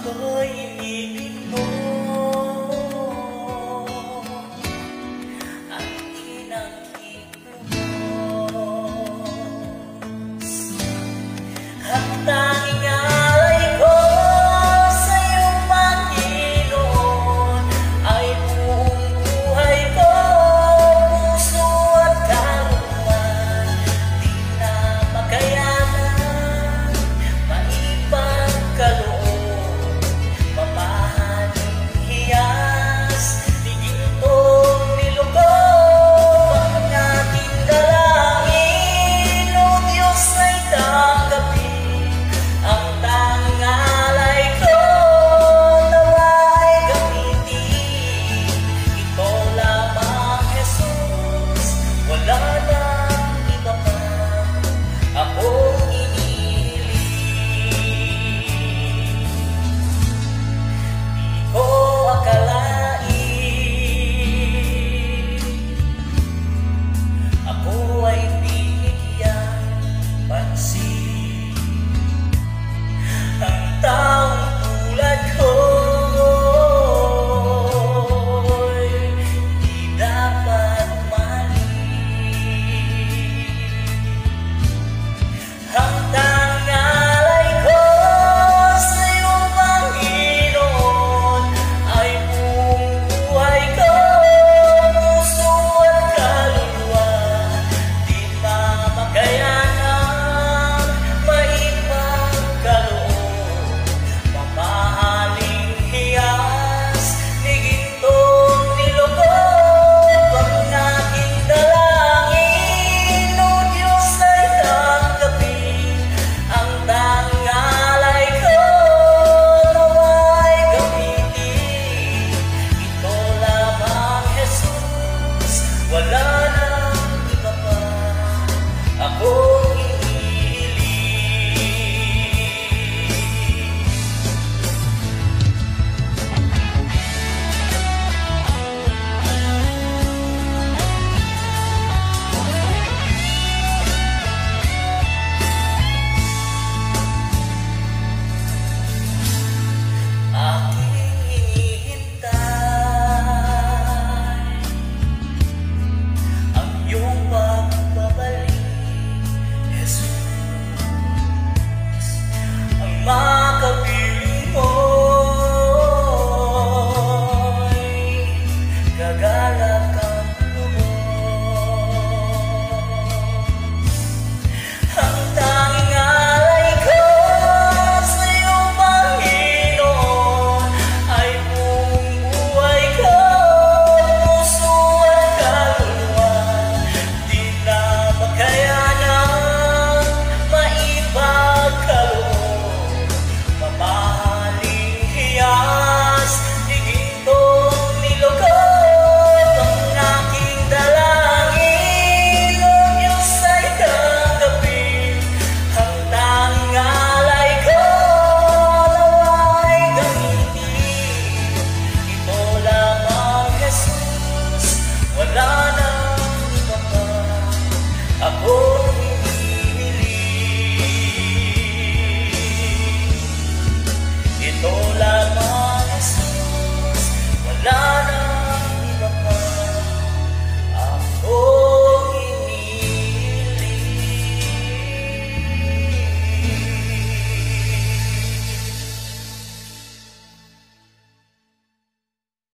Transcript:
ako'y inibig mo at tinangkiplos. Ang tanging alay ko sa iyong Panginoon ay buong buhay ko, puso at kaluman. Di na makayanan maipagkaloob, mamahaling hiyas, digintong nilugod. Ang aking dalangin, O Diyos, ay tanggapin. Ang tanging alay ko nawa'y gamitin. Ito lamang, Jesus, wala nang iba pa akong inihiling. Di ko akalain ako ay binigyan pansin. Ang taong tulad ko'y di dapat mahalin. Ang tanging alay ko sa iyong Panginoon ay buong buhay ko, puso at kaluluwa. Di na makayanan maipagkaloob, mamahaling hiyas, digintong nilugod. Ang aking dalangin, O Diyos, ay tanggapin. Ang tanging alay ko nawa'y gamitin. Ito lamang, Jesus, wala nang iba pa akong inihiling. Aking hinihintay ang iyong pagbabalik, Jesus. Ang makapiling mo'y gagalak ang lubos. Ang tanging alay ko sa iyong Panginoon ay buong buhay ko, puso at kaluluwa. Di na makayanan maipagkaloob, mamahaling hiyas, digintong nilugod. Ang aking dalangin, O Diyos, ay tanggapin. Ang tanging alay ko nawa'y gamitin. Ito lamang, Jesus, wala nang iba pa ako